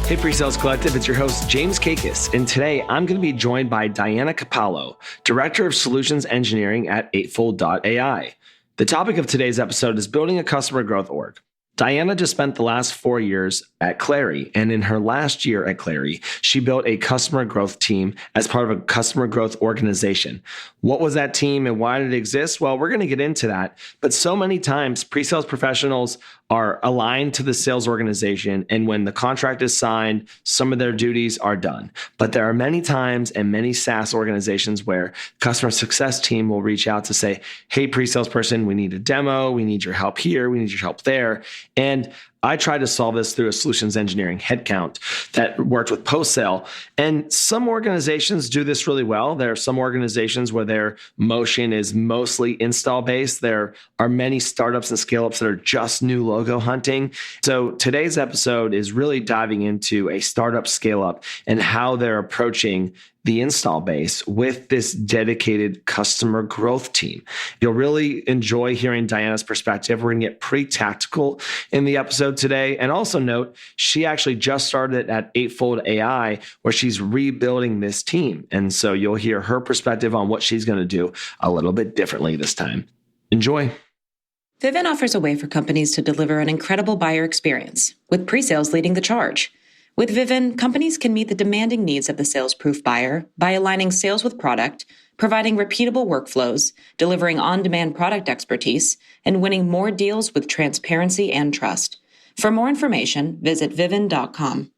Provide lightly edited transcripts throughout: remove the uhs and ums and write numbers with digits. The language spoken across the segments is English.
Hey, PreSales Collective, it's your host, James Kaikis, and today I'm going to be joined by Diana Cappello, Director of Solutions Engineering at eightfold.ai. The topic of today's episode is building a customer growth org. Diana just spent the last 4 years at Clari, and in her last year at Clari, she built a customer growth team as part of a customer growth organization. What was that team and why did it exist? Well, we're going to get into that, but so many times pre-sales professionals are aligned to the sales organization, and when the contract is signed, some of their duties are done. But there are many times and many SaaS organizations where customer success team will reach out to say, hey, pre-sales person, we need a demo, we need your help here, we need your help there. And I tried to solve this through a solutions engineering headcount that worked with post-sale. And some organizations do this really well. There are some organizations where their motion is mostly install-based. There are many startups and scale-ups that are just new logo hunting. So today's episode is really diving into a startup scale-up and how they're approaching the install base with this dedicated customer growth team. You'll really enjoy hearing Diana's perspective. We're going to get pretty tactical in the episode today. And also note, she actually just started at eightfold AI, where she's rebuilding this team. And so you'll hear her perspective on what she's going to do a little bit differently this time. Enjoy. Vivint offers a way for companies to deliver an incredible buyer experience, with pre-sales leading the charge. With Vivint, companies can meet the demanding needs of the sales-proof buyer by aligning sales with product, providing repeatable workflows, delivering on-demand product expertise, and winning more deals with transparency and trust. For more information, visit vivint.com.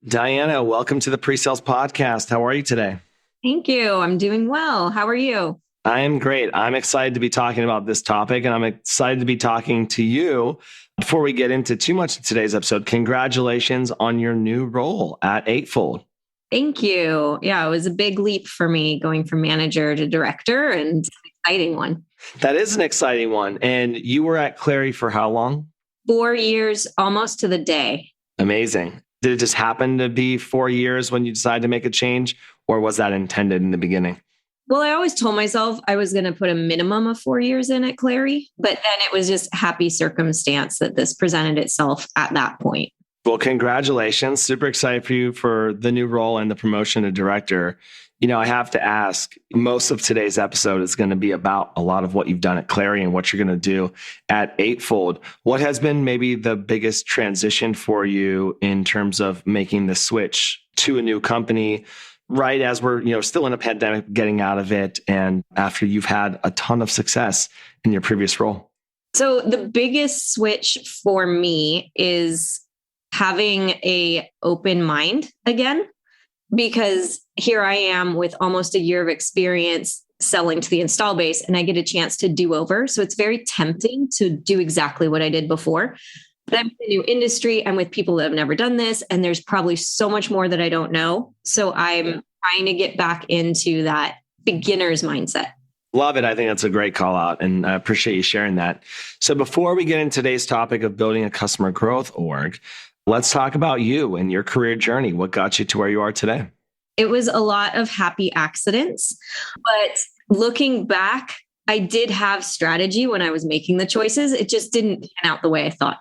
Diana, welcome to the PreSales Podcast. How are you today? Thank you. I'm doing well. How are you? I am great. I'm excited to be talking about this topic, and I'm excited to be talking to you. Before we get into too much of today's episode, congratulations on your new role at Eightfold. Thank you. Yeah, it was a big leap for me going from manager to director, and it's an exciting one. That is an exciting one. And you were at Clari for how long? 4 years, almost to the day. Amazing. Did it just happen to be 4 years when you decided to make a change, or was that intended in the beginning? Well, I always told myself I was going to put a minimum of 4 years in at Clari, but then it was just happy circumstance that this presented itself at that point. Well, congratulations. Super excited for you for the new role and the promotion to director. You know, I have to ask, most of today's episode is going to be about a lot of what you've done at Clari and what you're going to do at Eightfold. What has been maybe the biggest transition for you in terms of making the switch to a new company, right as we're, still in a pandemic, getting out of it, and after you've had a ton of success in your previous role? So the biggest switch for me is having a open mind again, because here I am with almost a year of experience selling to the install base, and I get a chance to do over. So it's very tempting to do exactly what I did before. But I'm in a new industry. I'm with people that have never done this, and there's probably so much more that I don't know. So I'm trying to get back into that beginner's mindset. Love it. I think that's a great call out, and I appreciate you sharing that. So before we get into today's topic of building a customer growth org, let's talk about you and your career journey. What got you to where you are today? It was a lot of happy accidents, but looking back, I did have strategy when I was making the choices. It just didn't pan out the way I thought.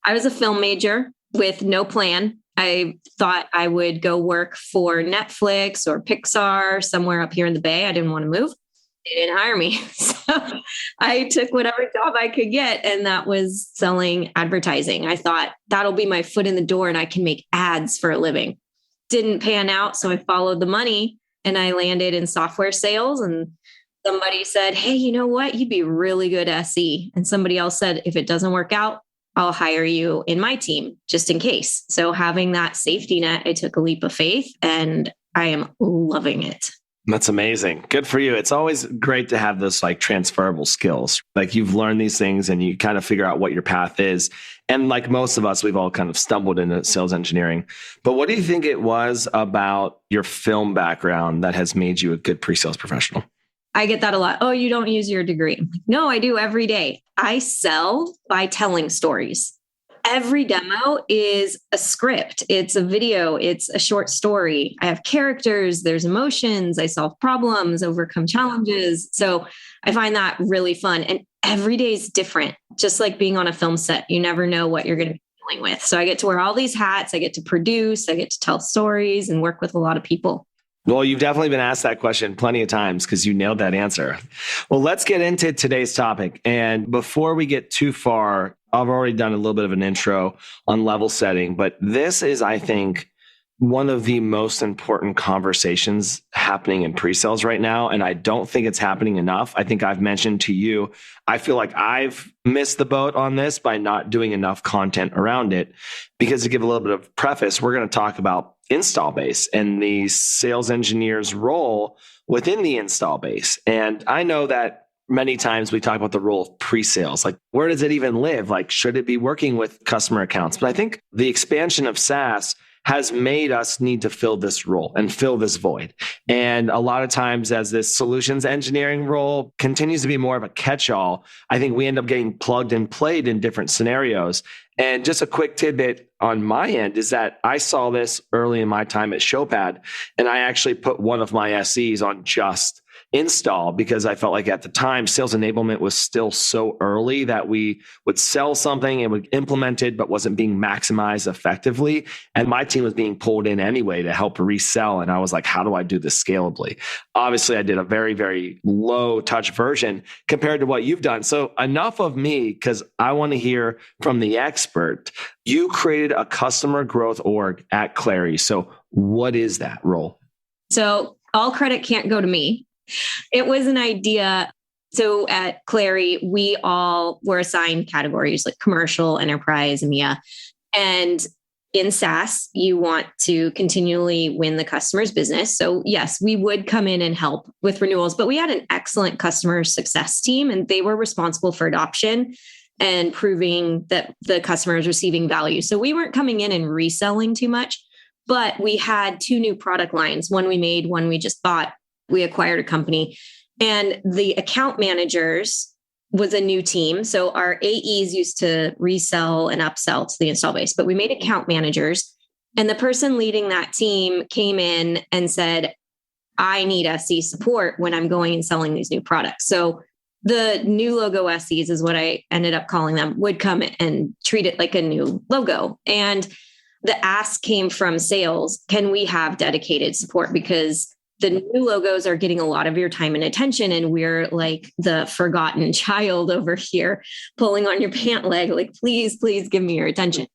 I was a film major with no plan. I thought I would go work for Netflix or Pixar somewhere up here in the Bay. I didn't want to move. They didn't hire me. So I took whatever job I could get, and that was selling advertising. I thought that'll be my foot in the door and I can make ads for a living. Didn't pan out. So I followed the money and I landed in software sales, and somebody said, hey, you know what? You'd be really good SE. And somebody else said, if it doesn't work out, I'll hire you in my team just in case. So having that safety net, I took a leap of faith, and I am loving it. That's amazing. Good for you. It's always great to have those transferable skills. You've learned these things and you kind of figure out what your path is. And like most of us, we've all kind of stumbled into sales engineering. But what do you think it was about your film background that has made you a good pre-sales professional? I get that a lot. Oh, you don't use your degree. No, I do every day. I sell by telling stories. Every demo is a script. It's a video. It's a short story. I have characters. There's emotions. I solve problems, overcome challenges. So I find that really fun. And every day is different. Just like being on a film set, you never know what you're going to be dealing with. So I get to wear all these hats. I get to produce, I get to tell stories and work with a lot of people. Well, you've definitely been asked that question plenty of times because you nailed that answer. Well, let's get into today's topic. And before we get too far, I've already done a little bit of an intro on level setting, but this is, I think, one of the most important conversations happening in pre-sales right now. And I don't think it's happening enough. I think I've mentioned to you, I feel like I've missed the boat on this by not doing enough content around it. Because to give a little bit of preface, we're going to talk about install base and the sales engineer's role within the install base. And I know that many times we talk about the role of pre-sales, like where does it even live? Like, should it be working with customer accounts? But I think the expansion of SaaS has made us need to fill this role and fill this void. And a lot of times as this solutions engineering role continues to be more of a catch-all, I think we end up getting plugged and played in different scenarios. And just a quick tidbit on my end is that I saw this early in my time at Showpad, and I actually put one of my SEs on just install because I felt like at the time sales enablement was still so early that we would sell something and would implement it, but wasn't being maximized effectively. And my team was being pulled in anyway to help resell. And I was like, how do I do this scalably? Obviously, I did a very, very low touch version compared to what you've done. So enough of me, because I want to hear from the expert. You created a customer growth org at Clari. So what is that role? So all credit can't go to me. It was an idea. So at Clari, we all were assigned categories like commercial, enterprise, EMEA. And in SaaS, you want to continually win the customer's business. So yes, we would come in and help with renewals, but we had an excellent customer success team and they were responsible for adoption and proving that the customer is receiving value. So we weren't coming in and reselling too much, but we had 2 new product lines. One we made, one we just bought. We acquired a company, and the account managers was a new team. So our AEs used to resell and upsell to the install base, but we made account managers, and the person leading that team came in and said, I need SE support when I'm going and selling these new products. So the new logo SEs is what I ended up calling them, would come and treat it like a new logo. And the ask came from sales, can we have dedicated support? Because the new logos are getting a lot of your time and attention. And we're like the forgotten child over here, pulling on your pant leg, like, please, please give me your attention.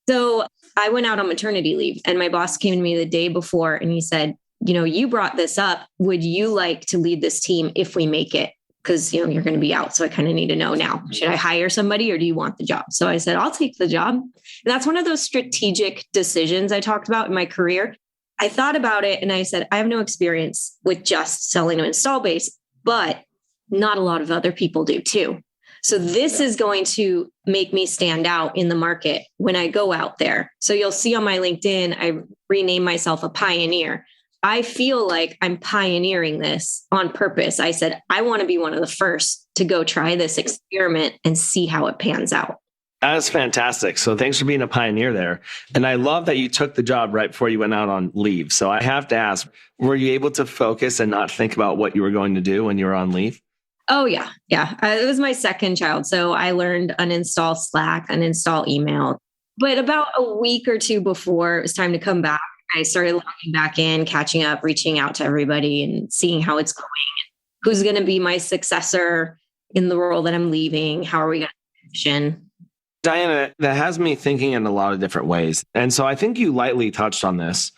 So I went out on maternity leave and my boss came to me the day before and he said, you brought this up. Would you like to lead this team if we make it? Because, you're going to be out. So I kind of need to know now, should I hire somebody or do you want the job? So I said, I'll take the job. And that's one of those strategic decisions I talked about in my career. I thought about it and I said, I have no experience with just selling an install base, but not a lot of other people do too. So this is going to make me stand out in the market when I go out there. So you'll see on my LinkedIn, I renamed myself a pioneer. I feel like I'm pioneering this on purpose. I said, I want to be one of the first to go try this experiment and see how it pans out. That is fantastic. So thanks for being a pioneer there. And I love that you took the job right before you went out on leave. So I have to ask, were you able to focus and not think about what you were going to do when you were on leave? Oh, yeah. Yeah. It was my second child. So I learned uninstall Slack, uninstall email. But about a week or 2 before it was time to come back, I started logging back in, catching up, reaching out to everybody and seeing how it's going. Who's going to be my successor in the role that I'm leaving? How are we going to transition? Diana, that has me thinking in a lot of different ways. And so I think you lightly touched on this,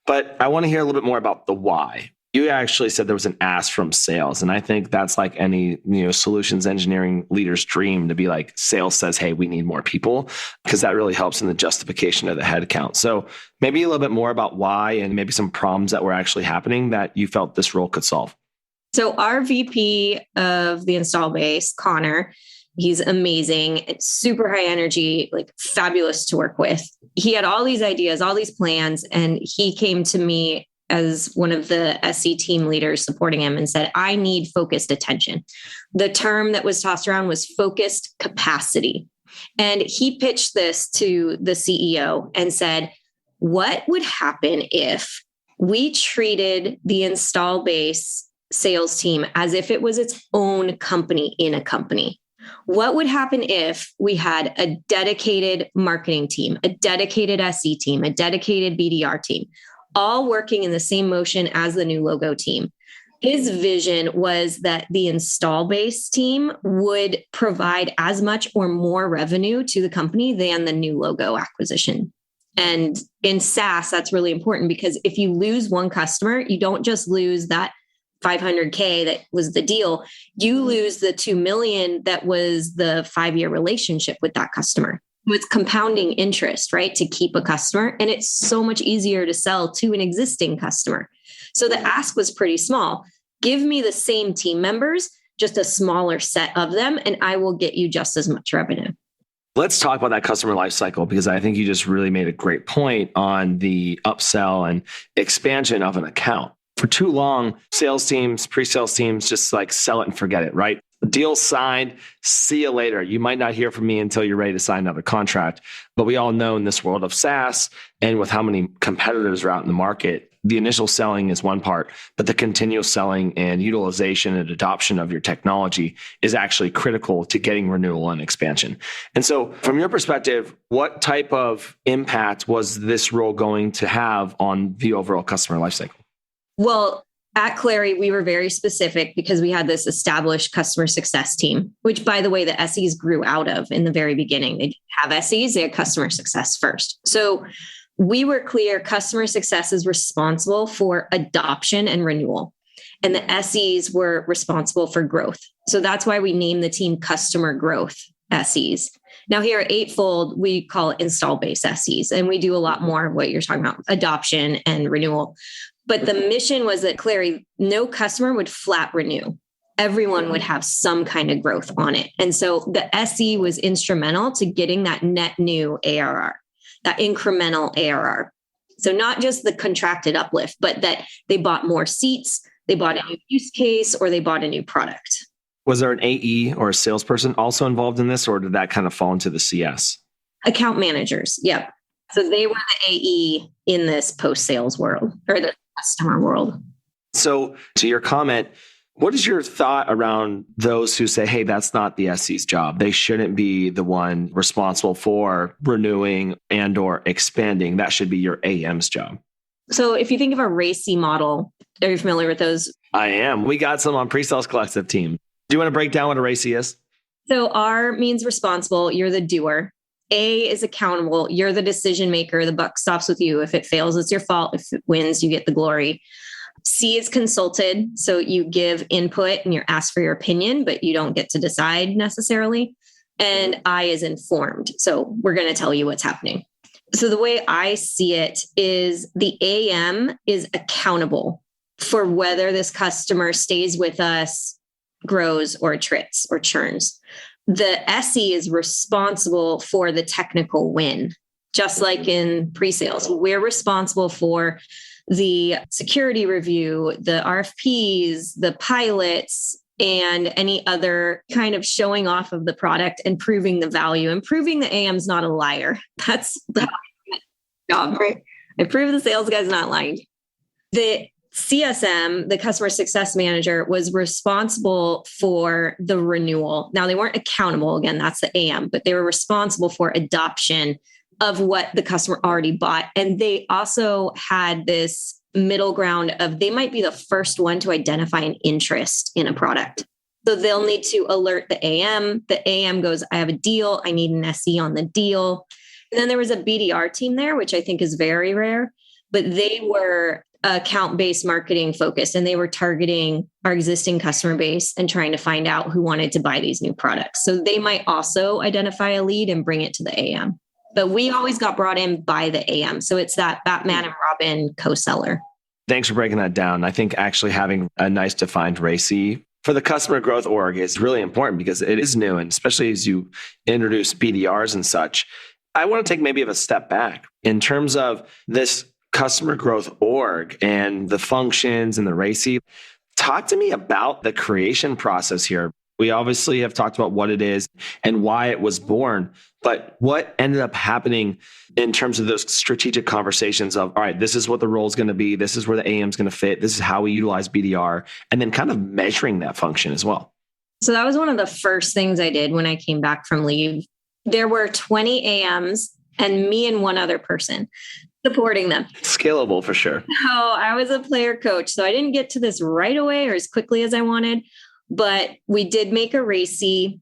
but I want to hear a little bit more about the why. You actually said there was an ask from sales. And I think that's like any, solutions engineering leader's dream to be like, sales says, hey, we need more people, because that really helps in the justification of the headcount. So maybe a little bit more about why and maybe some problems that were actually happening that you felt this role could solve. So our VP of the install base, Connor, he's amazing. It's super high energy, like fabulous to work with. He had all these ideas, all these plans, and he came to me as one of the SE team leaders supporting him and said, I need focused attention. The term that was tossed around was focused capacity. And he pitched this to the CEO and said, what would happen if we treated the install base sales team as if it was its own company in a company? What would happen if we had a dedicated marketing team, a dedicated SE team, a dedicated BDR team, all working in the same motion as the new logo team? His vision was that the install base team would provide as much or more revenue to the company than the new logo acquisition. And in SaaS, that's really important because if you lose one customer, you don't just lose that $500K that was the deal. You lose the $2 million that was the 5-year relationship with that customer. It's compounding interest, right? To keep a customer. And it's so much easier to sell to an existing customer. So the ask was pretty small. Give me the same team members, just a smaller set of them, and I will get you just as much revenue. Let's talk about that customer lifecycle, because I think you just really made a great point on the upsell and expansion of an account. For too long, sales teams, pre-sales teams, just like sell it and forget it, right? Deal signed, see you later. You might not hear from me until you're ready to sign another contract. But we all know in this world of SaaS and with how many competitors are out in the market, the initial selling is one part, but the continual selling and utilization and adoption of your technology is actually critical to getting renewal and expansion. And so from your perspective, what type of impact was this role going to have on the overall customer lifecycle? Well, at Clari, we were very specific because we had this established customer success team, which, by the way, the SEs grew out of in the very beginning. They didn't have SEs, they had customer success first. So we were clear customer success is responsible for adoption and renewal, and the SEs were responsible for growth. So that's why we named the team Customer Growth SEs. Now here at Eightfold, we call it install base SEs, and we do a lot more of what you're talking about, adoption and renewal. But the mission was that Clari, no customer would flat renew. Everyone would have some kind of growth on it. And so the SE was instrumental to getting that net new ARR, that incremental ARR. So not just the contracted uplift, but that they bought more seats, they bought a new use case, or they bought a new product. Was there an AE or a salesperson also involved in this, or did that kind of fall into the CS? Account managers. Yep. So they were the AE in this post-sales world or the customer world. So to your comment, what is your thought around those who say, hey, that's not the SE's job? They shouldn't be the one responsible for renewing and or expanding. That should be your AM's job. So if you think of a RACI model, are you familiar with those? I am. We got some on PreSales Collective team. Do you want to break down what a RACI is? So R means responsible. You're the doer. A is accountable. You're the decision maker. The buck stops with you. If it fails, it's your fault. If it wins, you get the glory. C is consulted. So you give input and you're asked for your opinion, but you don't get to decide necessarily. And I is informed. So we're going to tell you what's happening. So the way I see it is the AM is accountable for whether this customer stays with us, grows, or attrits or churns. The SE is responsible for the technical win, just like in pre-sales. We're responsible for the security review, the RFPs, the pilots, and any other kind of showing off of the product and proving the value and proving the AM's not a liar. That's the job, right? I prove the sales guy's not lying. The CSM, the customer success manager, was responsible for the renewal. Now, they weren't accountable. Again, that's the AM, but they were responsible for adoption of what the customer already bought. And they also had this middle ground of they might be the first one to identify an interest in a product. So they'll need to alert the AM. The AM goes, I have a deal. I need an SE on the deal. And then there was a BDR team there, which I think is very rare, but they were account-based marketing focused, and they were targeting our existing customer base and trying to find out who wanted to buy these new products. So they might also identify a lead and bring it to the AM. But we always got brought in by the AM. So it's that Batman and Robin co-seller. Thanks for breaking that down. I think actually having a nice defined RACI for the customer growth org is really important because it is new. And especially as you introduce BDRs and such, I want to take maybe a step back in terms of this customer growth org and the functions and the RACI. Talk to me about the creation process here. We obviously have talked about what it is and why it was born, but what ended up happening in terms of those strategic conversations of, all right, this is what the role is going to be. This is where the AM is going to fit. This is how we utilize BDR, and then kind of measuring that function as well. So that was one of the first things I did when I came back from leave. There were 20 AMs and me and one other person supporting them. Scalable for sure. So I was a player coach. So I didn't get to this right away or as quickly as I wanted, but we did make a RACI.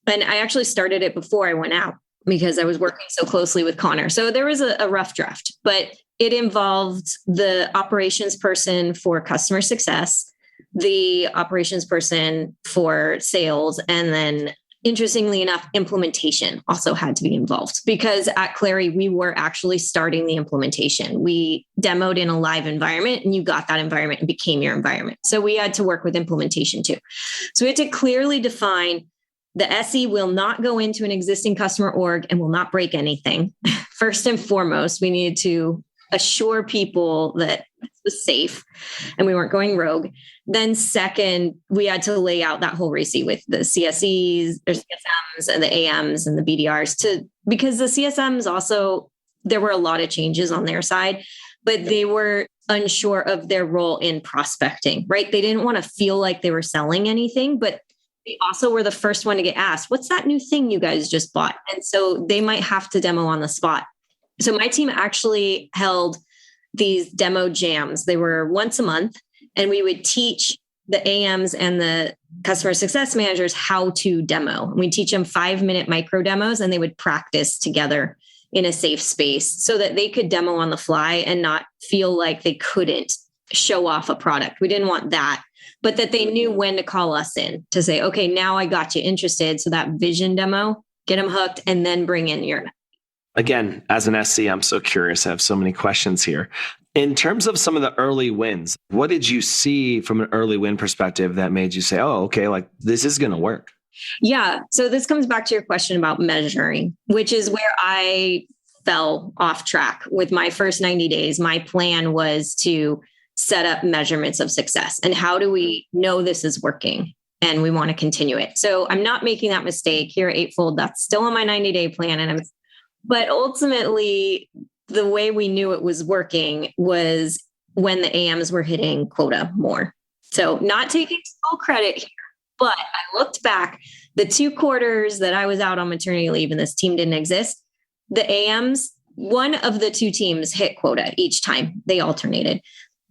And I actually started it before I went out because I was working so closely with Connor. So there was a rough draft, but it involved the operations person for customer success, the operations person for sales, and then interestingly enough, implementation also had to be involved because at Clari, we were actually starting the implementation. We demoed in a live environment and you got that environment and became your environment. So we had to work with implementation too. So we had to clearly define the SE will not go into an existing customer org and will not break anything. First and foremost, we needed to assure people that it was safe and we weren't going rogue. Then second, we had to lay out that whole RACI with the CSEs, or CSMs and the AMs and the BDRs because the CSMs also, there were a lot of changes on their side, but they were unsure of their role in prospecting, right? They didn't want to feel like they were selling anything, but they also were the first one to get asked, what's that new thing you guys just bought? And so they might have to demo on the spot. So my team actually held these demo jams. They were once a month, and we would teach the AMs and the customer success managers how to demo. We teach them 5-minute micro demos, and they would practice together in a safe space so that they could demo on the fly and not feel like they couldn't show off a product. We didn't want that, but that they knew when to call us in to say, okay, now I got you interested. So that vision demo, get them hooked, and then bring in your. Again, as an SC, I'm so curious. I have so many questions here. In terms of some of the early wins, what did you see from an early win perspective that made you say, oh, okay, like this is going to work? Yeah. So this comes back to your question about measuring, which is where I fell off track with my first 90 days. My plan was to set up measurements of success. And how do we know this is working? And we want to continue it. So I'm not making that mistake here at Eightfold. That's still on my 90-day plan. But ultimately, the way we knew it was working was when the AMs were hitting quota more. So not taking full credit here, but I looked back the 2 quarters that I was out on maternity leave and this team didn't exist. The AMs, one of the 2 teams hit quota each time. They alternated.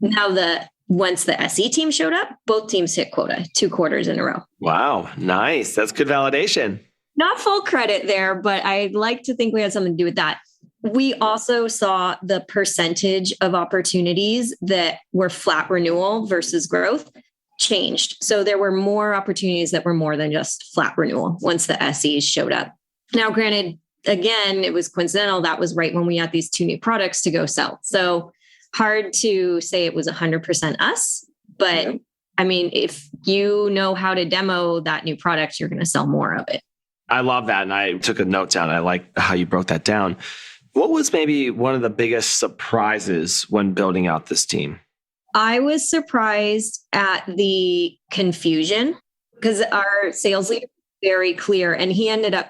Now once the SE team showed up, both teams hit quota 2 quarters in a row. Wow. Nice. That's good validation. Not full credit there, but I'd like to think we had something to do with that. We also saw the percentage of opportunities that were flat renewal versus growth changed. So there were more opportunities that were more than just flat renewal once the SEs showed up. Now, granted, again, it was coincidental. That was right when we had these 2 new products to go sell. So hard to say it was 100% us, but I mean, if you know how to demo that new product, you're going to sell more of it. I love that. And I took a note down. I like how you broke that down. What was maybe one of the biggest surprises when building out this team? I was surprised at the confusion because our sales leader was very clear and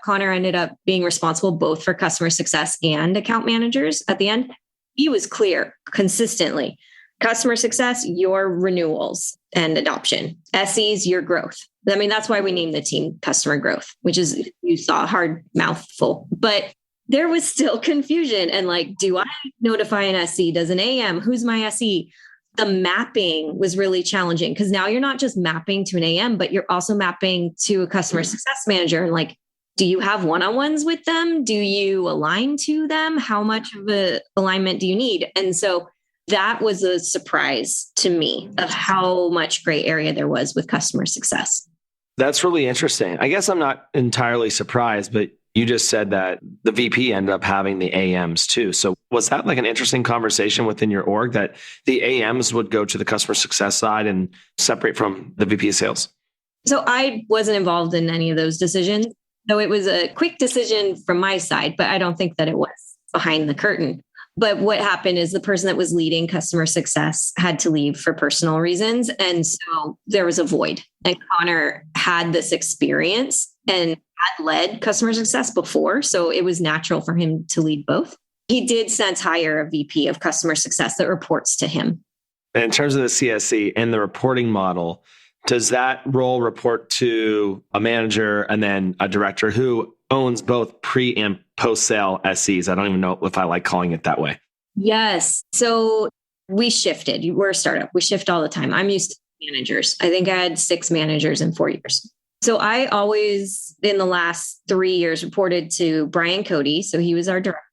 Connor ended up being responsible both for customer success and account managers at the end. He was clear consistently. Customer success, your renewals and adoption. SEs, your growth. I mean, that's why we named the team Customer Growth, which is, you saw, a hard mouthful. But there was still confusion. And like, do I notify an SE? Does an AM? Who's my SE? The mapping was really challenging because now you're not just mapping to an AM, but you're also mapping to a customer success manager. And like, do you have one-on-ones with them? Do you align to them? How much of a alignment do you need? And so that was a surprise to me of how much gray area there was with customer success. That's really interesting. I guess I'm not entirely surprised, but you just said that the VP ended up having the AMs too. So was that like an interesting conversation within your org that the AMs would go to the customer success side and separate from the VP of sales? So I wasn't involved in any of those decisions. So it was a quick decision from my side, but I don't think that it was behind the curtain. But what happened is the person that was leading customer success had to leave for personal reasons. And so there was a void. And Connor had this experience and had led customer success before. So it was natural for him to lead both. He did since hire a VP of customer success that reports to him. And in terms of the CSC and the reporting model, Does that role report to a manager and then a director who owns both pre and post sale SEs? I don't even know if I like calling it that way. Yes. So we shifted. We're a startup. We shift all the time. I'm used to managers. I think I had 6 managers in 4 years. So I always, in the last 3 years, reported to Brian Cody. So he was our director.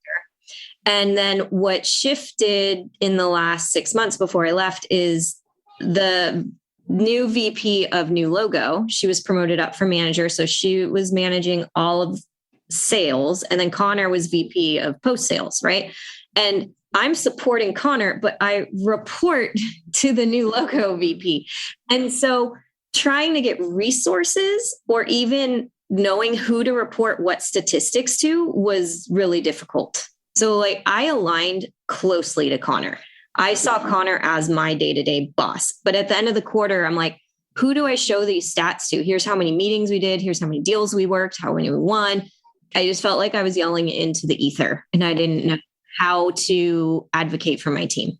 And then what shifted in the last 6 months before I left is the new VP of new logo. She was promoted up from manager. So she was managing all of sales. And then Connor was VP of post sales, right? And I'm supporting Connor, but I report to the new logo VP. And so trying to get resources or even knowing who to report what statistics to was really difficult. So like I aligned closely to Connor. I saw Connor as my day-to-day boss. But at the end of the quarter, I'm like, who do I show these stats to? Here's how many meetings we did. Here's how many deals we worked, how many we won. I just felt like I was yelling into the ether and I didn't know how to advocate for my team.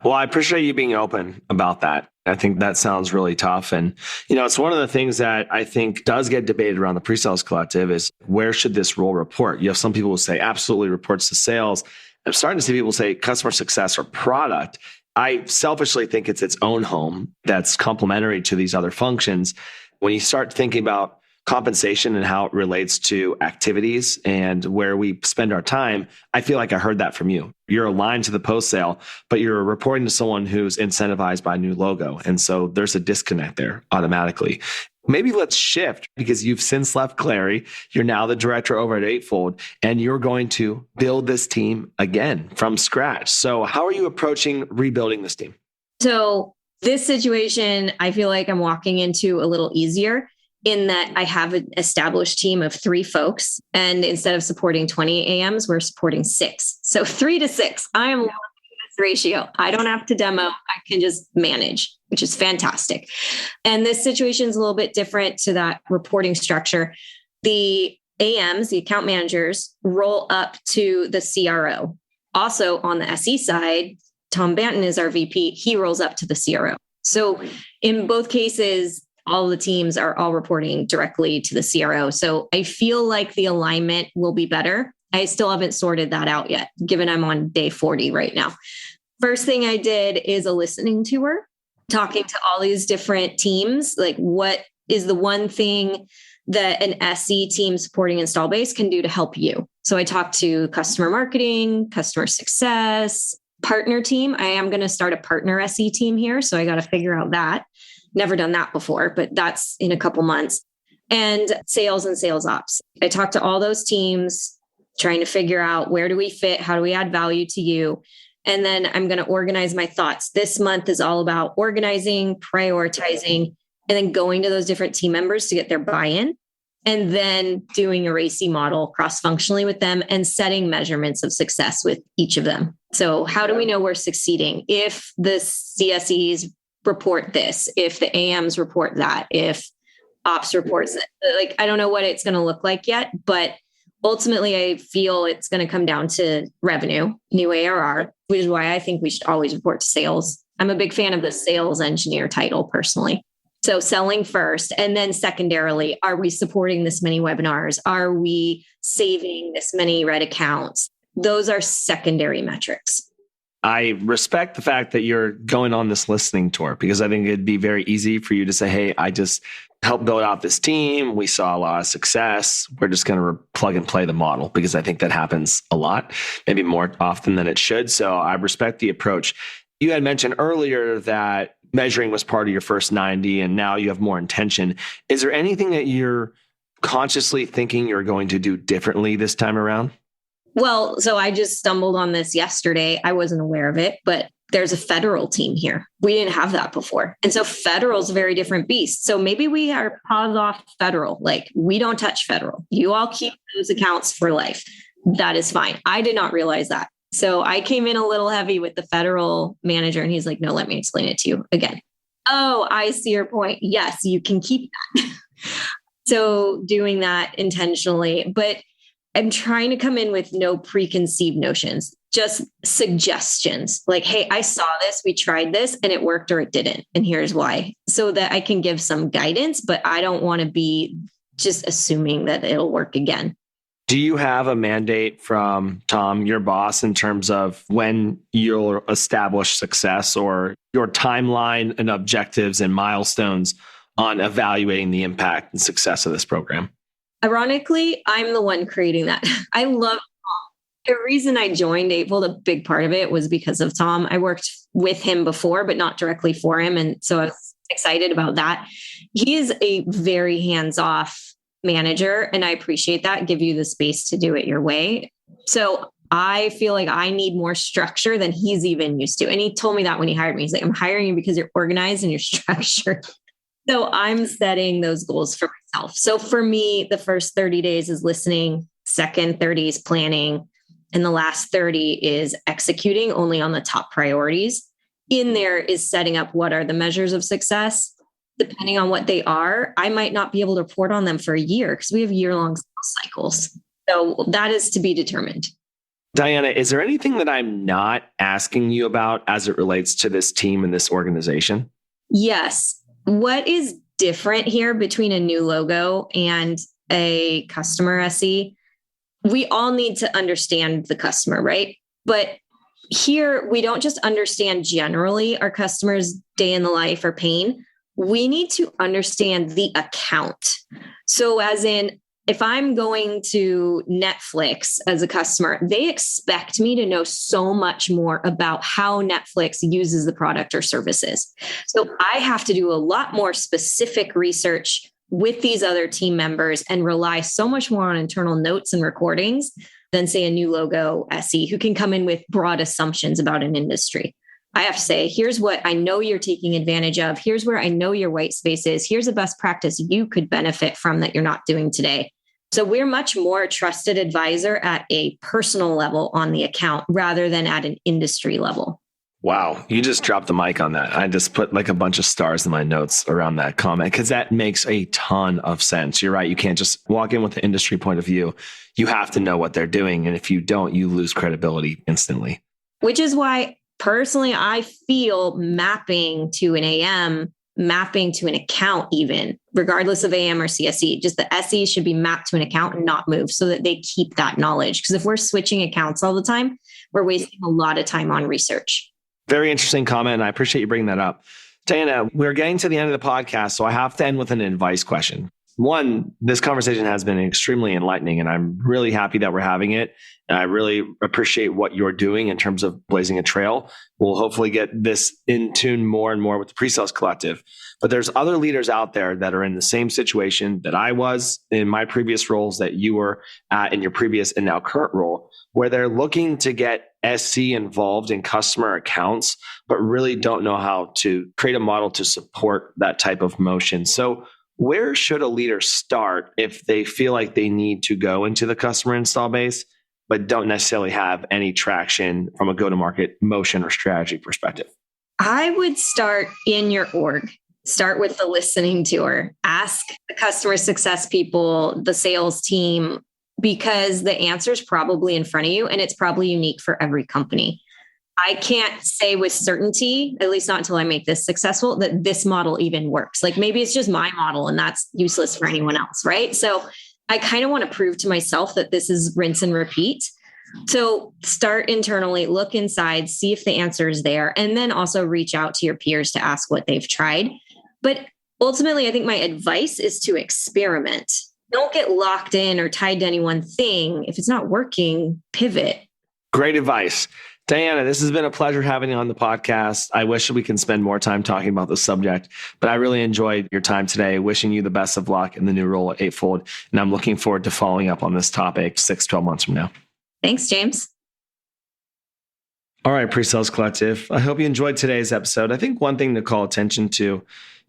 Well, I appreciate you being open about that. I think that sounds really tough. And, it's one of the things that I think does get debated around the pre-sales collective is where should this role report? You have some people who say absolutely reports to sales. I'm starting to see people say customer success or product. I selfishly think it's its own home that's complementary to these other functions. When you start thinking about compensation and how it relates to activities and where we spend our time, I feel like I heard that from you. You're aligned to the post sale, but you're reporting to someone who's incentivized by a new logo. And so there's a disconnect there automatically. Maybe let's shift because you've since left Clari. You're now the director over at Eightfold, and you're going to build this team again from scratch. So how are you approaching rebuilding this team? So this situation, I feel like I'm walking into a little easier in that I have an established team of 3 folks. And instead of supporting 20 AMs, we're supporting 6. So 3 to 6. I am loving this ratio. I don't have to demo. I can just manage, which is fantastic. And this situation is a little bit different to that reporting structure. The AMs, the account managers, roll up to the CRO. Also on the SE side, Tom Banton is our VP. He rolls up to the CRO. So in both cases, all the teams are all reporting directly to the CRO. So I feel like the alignment will be better. I still haven't sorted that out yet, given I'm on day 40 right now. First thing I did is a listening tour, talking to all these different teams, like what is the one thing that an SE team supporting install base can do to help you. So I talked to customer marketing, customer success, partner team. I am going to start a partner SE team here. So I got to figure out that. Never done that before, but that's in a couple months. And sales and sales ops. I talked to all those teams, trying to figure out where do we fit? How do we add value to you? And then I'm going to organize my thoughts. This month is all about organizing, prioritizing, and then going to those different team members to get their buy-in. And then doing a RACI model cross-functionally with them and setting measurements of success with each of them. So how do we know we're succeeding? If the CSEs report this, if the AMs report that, if ops reports it, like, I don't know what it's going to look like yet, but ultimately I feel it's going to come down to revenue, new ARR, which is why I think we should always report to sales. I'm a big fan of the sales engineer title personally. So selling first, and then secondarily, are we supporting this many webinars? Are we saving this many red accounts? Those are secondary metrics. I respect the fact that you're going on this listening tour because I think it'd be very easy for you to say, hey, I just helped build out this team. We saw a lot of success. We're just going to plug and play the model because I think that happens a lot, maybe more often than it should. So I respect the approach. You had mentioned earlier that measuring was part of your first 90 and now you have more intention. Is there anything that you're consciously thinking you're going to do differently this time around? Well, so I just stumbled on this yesterday. I wasn't aware of it, but there's a federal team here. We didn't have that before. And so federal is a very different beast. So maybe we are paused off federal. Like we don't touch federal. You all keep those accounts for life. That is fine. I did not realize that. So I came in a little heavy with the federal manager and he's like, no, let me explain it to you again. Oh, I see your point. Yes, you can keep that. So doing that intentionally, but I'm trying to come in with no preconceived notions, just suggestions like, hey, I saw this, we tried this and it worked or it didn't. And here's why, so that I can give some guidance, but I don't want to be just assuming that it'll work again. Do you have a mandate from Tom, your boss, in terms of when you'll establish success or your timeline and objectives and milestones on evaluating the impact and success of this program? Ironically, I'm the one creating that. I love Tom. The reason I joined Eightfold, a big part of it was because of Tom. I worked with him before, but not directly for him. And so I was excited about that. He is a very hands-off manager, and I appreciate that. Give you the space to do it your way. So I feel like I need more structure than he's even used to. And he told me that when he hired me. He's like, I'm hiring you because you're organized and you're structured. So I'm setting those goals for myself. So for me, the first 30 days is listening, second 30 is planning, and the last 30 is executing only on the top priorities. In there is setting up what are the measures of success. Depending on what they are, I might not be able to report on them for a year because we have year-long sales cycles. So that is to be determined. Diana, is there anything that I'm not asking you about as it relates to this team and this organization? Yes. What is different here between a new logo and a customer SE? We all need to understand the customer, right? But here, we don't just understand generally our customers' day in the life or pain. We need to understand the account. So as in, if I'm going to Netflix as a customer, they expect me to know so much more about how Netflix uses the product or services. So I have to do a lot more specific research with these other team members and rely so much more on internal notes and recordings than, say, a new logo SE who can come in with broad assumptions about an industry. I have to say, here's what I know you're taking advantage of. Here's where I know your white space is. Here's a best practice you could benefit from that you're not doing today. So we're much more a trusted advisor at a personal level on the account rather than at an industry level. Wow. You just dropped the mic on that. I just put like a bunch of stars in my notes around that comment because that makes a ton of sense. You're right. You can't just walk in with the industry point of view. You have to know what they're doing. And if you don't, you lose credibility instantly. Which is why personally, I feel mapping to an AM, mapping to an account even, regardless of AM or CSE, just the SE should be mapped to an account and not move so that they keep that knowledge. Because if we're switching accounts all the time, we're wasting a lot of time on research. Very interesting comment. And I appreciate you bringing that up. Diana, we're getting to the end of the podcast, so I have to end with an advice question. One, this conversation has been extremely enlightening, and I'm really happy that we're having it. And I really appreciate what you're doing in terms of blazing a trail. We'll hopefully get this in tune more and more with the PreSales Collective. But there's other leaders out there that are in the same situation that I was in my previous roles, that you were at in your previous and now current role, where they're looking to get SC involved in customer accounts, but really don't know how to create a model to support that type of motion. So where should a leader start if they feel like they need to go into the customer install base, but don't necessarily have any traction from a go-to-market motion or strategy perspective? I would start in your org. Start with the listening tour. Ask the customer success people, the sales team, because the answer is probably in front of you and it's probably unique for every company. I can't say with certainty, at least not until I make this successful, that this model even works. Like maybe it's just my model and that's useless for anyone else, right? So I kind of want to prove to myself that this is rinse and repeat. So start internally, look inside, see if the answer is there, and then also reach out to your peers to ask what they've tried. But ultimately, I think my advice is to experiment. Don't get locked in or tied to any one thing. If it's not working, pivot. Great advice. Diana, this has been a pleasure having you on the podcast. I wish we can spend more time talking about this subject, but I really enjoyed your time today. Wishing you the best of luck in the new role at Eightfold. And I'm looking forward to following up on this topic 6-12 months from now. Thanks, James. All right, PreSales Collective. I hope you enjoyed today's episode. I think one thing to call attention to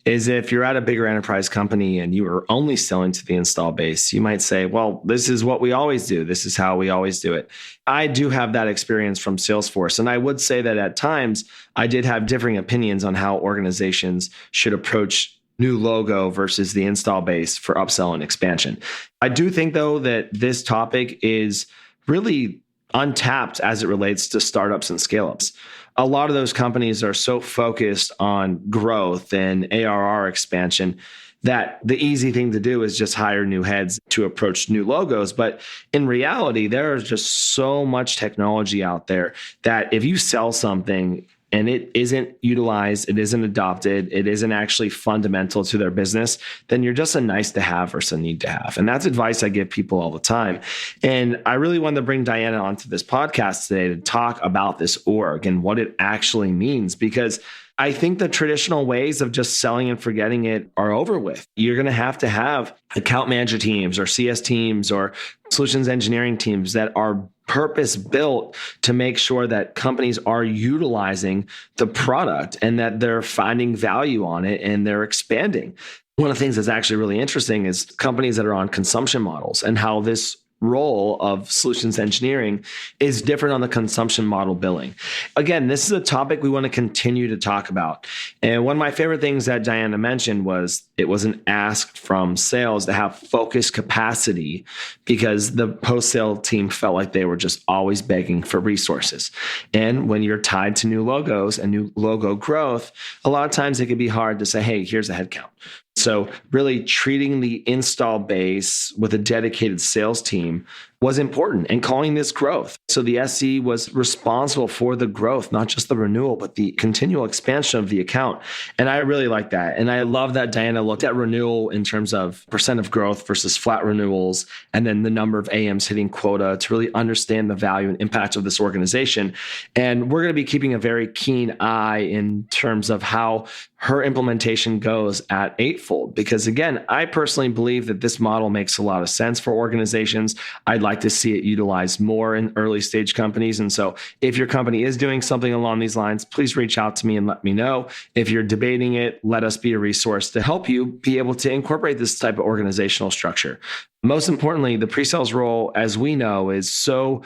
is if you're at a bigger enterprise company and you are only selling to the install base, you might say, well, this is what we always do. This is how we always do it. I do have that experience from Salesforce. And I would say that at times I did have differing opinions on how organizations should approach new logo versus the install base for upsell and expansion. I do think, though, that this topic is really untapped as it relates to startups and scale-ups. A lot of those companies are so focused on growth and ARR expansion that the easy thing to do is just hire new heads to approach new logos. But in reality, there is just so much technology out there that if you sell something and it isn't utilized, it isn't adopted, it isn't actually fundamental to their business, then you're just a nice to have versus a need to have. And that's advice I give people all the time. And I really wanted to bring Diana onto this podcast today to talk about this org and what it actually means, because I think the traditional ways of just selling and forgetting it are over with. You're going to have account manager teams or CS teams or solutions engineering teams that are purpose built to make sure that companies are utilizing the product and that they're finding value on it and they're expanding. One of the things that's actually really interesting is companies that are on consumption models and how this role of solutions engineering is different on the consumption model billing. Again, this is a topic we want to continue to talk about. And one of my favorite things that Diana mentioned was it wasn't asked from sales to have focused capacity because the post-sale team felt like they were just always begging for resources. And when you're tied to new logos and new logo growth, a lot of times it can be hard to say, hey, here's a headcount. So really treating the install base with a dedicated sales team was important and calling this growth. So the SE was responsible for the growth, not just the renewal, but the continual expansion of the account. And I really like that. And I love that Diana looked at renewal in terms of percent of growth versus flat renewals, and then the number of AMs hitting quota to really understand the value and impact of this organization. And we're going to be keeping a very keen eye in terms of how her implementation goes at Eightfold, because again, I personally believe that this model makes a lot of sense for organizations. I'd like to see it utilized more in early stage companies. And so if your company is doing something along these lines, please reach out to me and let me know. If you're debating it, let us be a resource to help you be able to incorporate this type of organizational structure. Most importantly, the pre-sales role, as we know, is so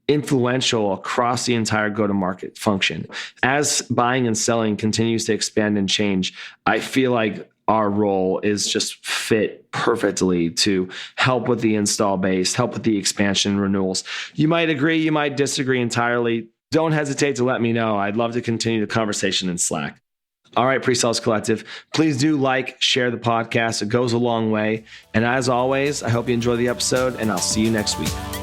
influential across the entire go-to-market function. As buying and selling continues to expand and change, I feel like our role is just fit perfectly to help with the install base, help with the expansion renewals. You might agree, you might disagree entirely. Don't hesitate to let me know. I'd love to continue the conversation in Slack. All right, Pre-Sales Collective, please do share the podcast. It goes a long way. And as always, I hope you enjoy the episode, and I'll see you next week.